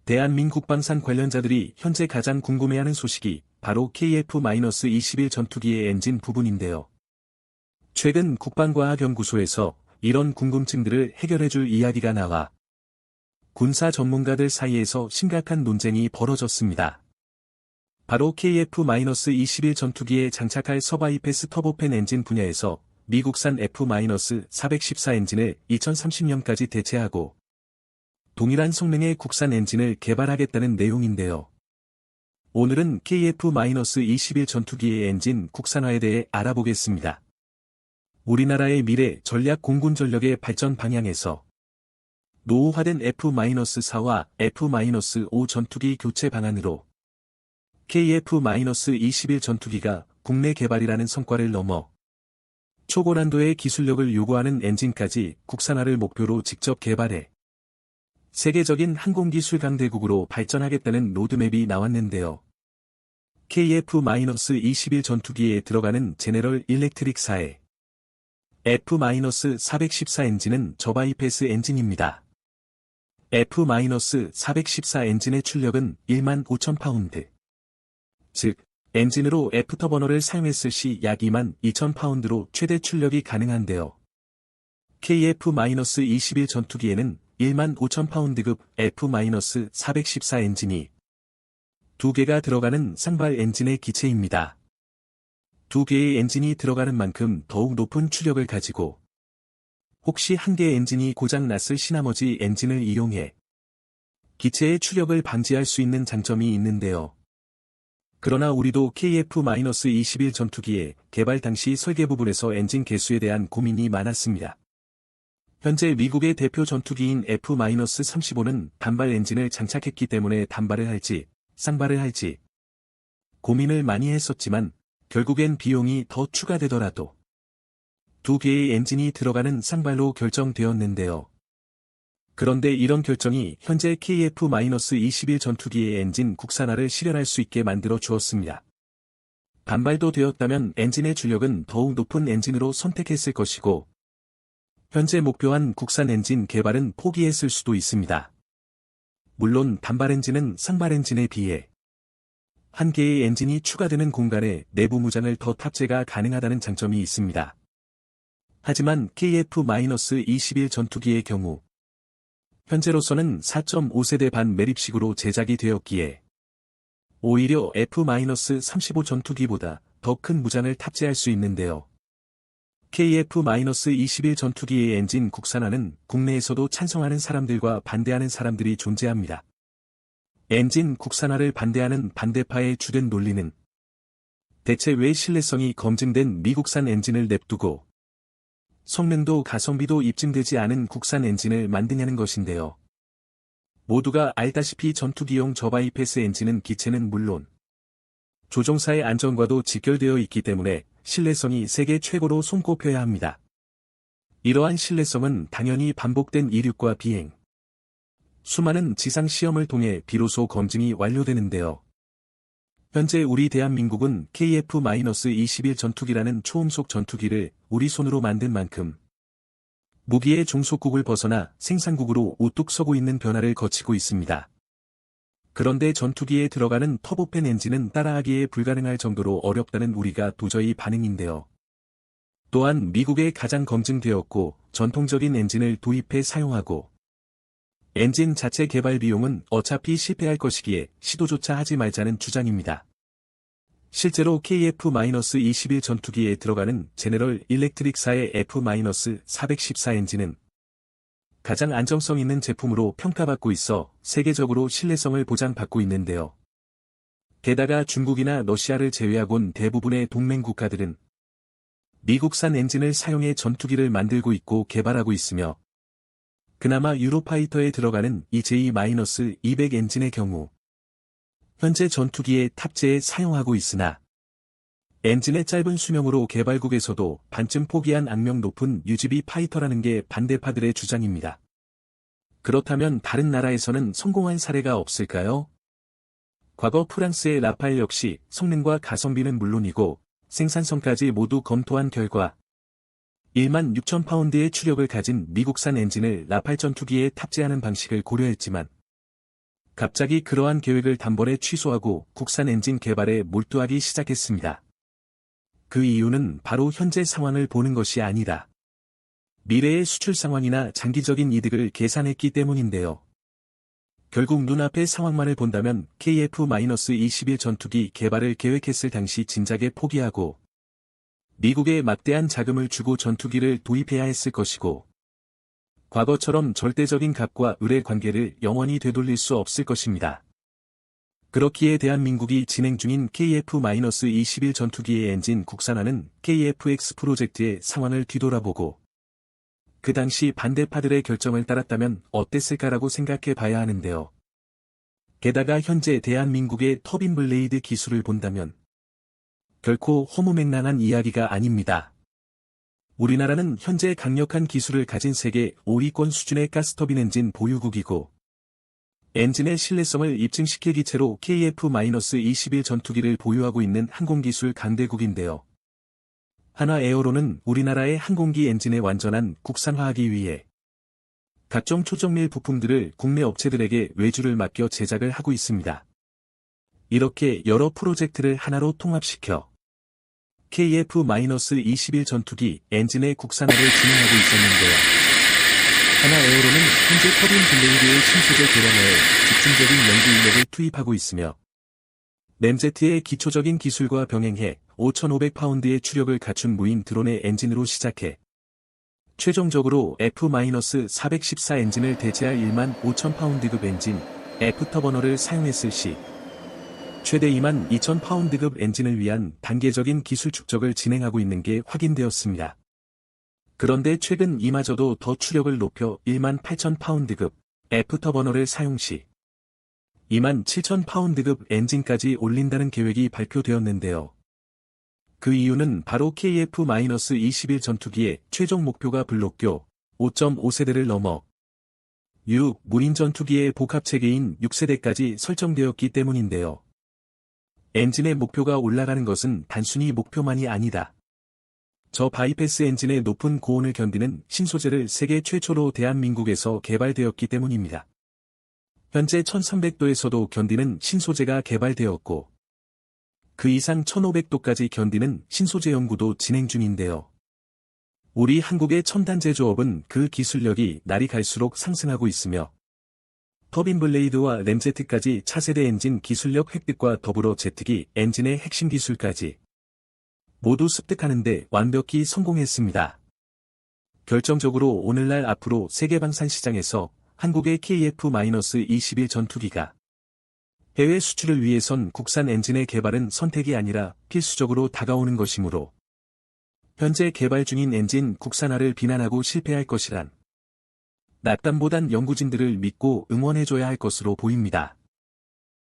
대한민국방산 관련자들이 현재 가장 궁금해하는 소식이 바로 KF-21 전투기의 엔진 부분인데요. 최근 국방과학연구소에서 이런 궁금증들을 해결해줄 이야기가 나와 군사 전문가들 사이에서 심각한 논쟁이 벌어졌습니다. 바로 KF-21 전투기에 장착할 서바이패스 터보팬 엔진 분야에서 미국산 F-414 엔진을 2030년까지 대체하고 동일한 성능의 국산 엔진을 개발하겠다는 내용인데요. 오늘은 KF-21 전투기의 엔진 국산화에 대해 알아보겠습니다. 우리나라의 미래 전략 공군 전력의 발전 방향에서 노후화된 F-4와 F-5 전투기 교체 방안으로 KF-21 전투기가 국내 개발이라는 성과를 넘어 초고난도의 기술력을 요구하는 엔진까지 국산화를 목표로 직접 개발해 세계적인 항공기술 강대국으로 발전하겠다는 로드맵이 나왔는데요. KF-21 전투기에 들어가는 제네럴 일렉트릭사의 F-414 엔진은 저바이패스 엔진입니다. F-414 엔진의 출력은 15,000파운드. 즉, 엔진으로 F터버너를 사용했을 시 약 22,000파운드로 최대 출력이 가능한데요. KF-21 전투기에는 15,000파운드급 F-414 엔진이 2개가 들어가는 쌍발 엔진의 기체입니다. 2개의 엔진이 들어가는 만큼 더욱 높은 추력을 가지고 혹시 한 개의 엔진이 고장났을 시 나머지 엔진을 이용해 기체의 추력을 방지할 수 있는 장점이 있는데요. 그러나 우리도 KF-21 전투기의 개발 당시 설계 부분에서 엔진 개수에 대한 고민이 많았습니다. 현재 미국의 대표 전투기인 F-35는 단발 엔진을 장착했기 때문에 단발을 할지 쌍발을 할지 고민을 많이 했었지만 결국엔 비용이 더 추가되더라도 2개의 엔진이 들어가는 쌍발로 결정되었는데요. 그런데 이런 결정이 현재 KF-21 전투기의 엔진 국산화를 실현할 수 있게 만들어 주었습니다. 단발도 되었다면 엔진의 출력은 더욱 높은 엔진으로 선택했을 것이고 현재 목표한 국산 엔진 개발은 포기했을 수도 있습니다. 물론 단발 엔진은 쌍발 엔진에 비해 한 개의 엔진이 추가되는 공간에 내부 무장을 더 탑재가 가능하다는 장점이 있습니다. 하지만 KF-21 전투기의 경우 현재로서는 4.5세대 반 매립식으로 제작이 되었기에 오히려 F-35 전투기보다 더 큰 무장을 탑재할 수 있는데요. KF-21 전투기의 엔진 국산화는 국내에서도 찬성하는 사람들과 반대하는 사람들이 존재합니다. 엔진 국산화를 반대하는 반대파의 주된 논리는 대체 왜 신뢰성이 검증된 미국산 엔진을 냅두고 성능도 가성비도 입증되지 않은 국산 엔진을 만드냐는 것인데요. 모두가 알다시피 전투기용 저바이패스 엔진은 기체는 물론 조종사의 안전과도 직결되어 있기 때문에 신뢰성이 세계 최고로 손꼽혀야 합니다. 이러한 신뢰성은 당연히 반복된 이륙과 비행, 수많은 지상 시험을 통해 비로소 검증이 완료되는데요. 현재 우리 대한민국은 KF-21 전투기라는 초음속 전투기를 우리 손으로 만든 만큼 무기의 종속국을 벗어나 생산국으로 우뚝 서고 있는 변화를 거치고 있습니다. 그런데 전투기에 들어가는 터보팬 엔진은 따라하기에 불가능할 정도로 어렵다는 우리가 도저히 반응인데요. 또한 미국에 가장 검증되었고 전통적인 엔진을 도입해 사용하고 엔진 자체 개발 비용은 어차피 실패할 것이기에 시도조차 하지 말자는 주장입니다. 실제로 KF-21 전투기에 들어가는 제네럴 일렉트릭사의 F-414 엔진은 가장 안정성 있는 제품으로 평가받고 있어 세계적으로 신뢰성을 보장받고 있는데요. 게다가 중국이나 러시아를 제외하곤 대부분의 동맹 국가들은 미국산 엔진을 사용해 전투기를 만들고 있고 개발하고 있으며 그나마 유로파이터에 들어가는 EJ-200 엔진의 경우 현재 전투기에 탑재해 사용하고 있으나 엔진의 짧은 수명으로 개발국에서도 반쯤 포기한 악명 높은 UGV 파이터라는 게 반대파들의 주장입니다. 그렇다면 다른 나라에서는 성공한 사례가 없을까요? 과거 프랑스의 라팔 역시 성능과 가성비는 물론이고 생산성까지 모두 검토한 결과 16,000파운드의 추력을 가진 미국산 엔진을 라팔 전투기에 탑재하는 방식을 고려했지만 갑자기 그러한 계획을 단번에 취소하고 국산 엔진 개발에 몰두하기 시작했습니다. 그 이유는 바로 현재 상황을 보는 것이 아니다. 미래의 수출 상황이나 장기적인 이득을 계산했기 때문인데요. 결국 눈앞의 상황만을 본다면 KF-21 전투기 개발을 계획했을 당시 진작에 포기하고 미국에 막대한 자금을 주고 전투기를 도입해야 했을 것이고 과거처럼 절대적인 갑과 을의 관계를 영원히 되돌릴 수 없을 것입니다. 그렇기에 대한민국이 진행 중인 KF-21 전투기의 엔진 국산화는 KF-X 프로젝트의 상황을 뒤돌아보고 그 당시 반대파들의 결정을 따랐다면 어땠을까라고 생각해 봐야 하는데요. 게다가 현재 대한민국의 터빈 블레이드 기술을 본다면 결코 허무맹랑한 이야기가 아닙니다. 우리나라는 현재 강력한 기술을 가진 세계 5위권 수준의 가스터빈 엔진 보유국이고 엔진의 신뢰성을 입증시킬 기체로 KF-21 전투기를 보유하고 있는 항공기술 강대국인데요. 한화에어로는 우리나라의 항공기 엔진의 완전한 국산화하기 위해 각종 초정밀 부품들을 국내 업체들에게 외주를 맡겨 제작을 하고 있습니다. 이렇게 여러 프로젝트를 하나로 통합시켜 KF-21 전투기 엔진의 국산화를 진행하고 있었는데요. 한화에어로는 현재 터빈 블레이드의 신소재 개량에 집중적인 연구 인력을 투입하고 있으며 램제트의 기초적인 기술과 병행해 5,500파운드의 추력을 갖춘 무인 드론의 엔진으로 시작해 최종적으로 F-414 엔진을 대체할 15,000파운드급 엔진 F터버너를 사용했을 시 최대 22,000파운드급 엔진을 위한 단계적인 기술 축적을 진행하고 있는 게 확인되었습니다. 그런데 최근 이마저도 더 추력을 높여 18,000파운드급 F터버너를 사용 시 27,000파운드급 엔진까지 올린다는 계획이 발표되었는데요. 그 이유는 바로 KF-21 전투기의 최종 목표가 블록교 5.5세대를 넘어 무인 전투기의 복합체계인 6세대까지 설정되었기 때문인데요. 엔진의 목표가 올라가는 것은 단순히 목표만이 아니다. 저 바이패스 엔진의 높은 고온을 견디는 신소재를 세계 최초로 대한민국에서 개발되었기 때문입니다. 현재 1300도에서도 견디는 신소재가 개발되었고 그 이상 1500도까지 견디는 신소재 연구도 진행 중인데요. 우리 한국의 첨단 제조업은 그 기술력이 날이 갈수록 상승하고 있으며 터빈 블레이드와 램제트까지 차세대 엔진 기술력 획득과 더불어 제트기 엔진의 핵심 기술까지 모두 습득하는 데 완벽히 성공했습니다. 결정적으로 오늘날 앞으로 세계 방산 시장에서 한국의 KF-21 전투기가 해외 수출을 위해선 국산 엔진의 개발은 선택이 아니라 필수적으로 다가오는 것이므로 현재 개발 중인 엔진 국산화를 비난하고 실패할 것이란 낙담보단 연구진들을 믿고 응원해줘야 할 것으로 보입니다.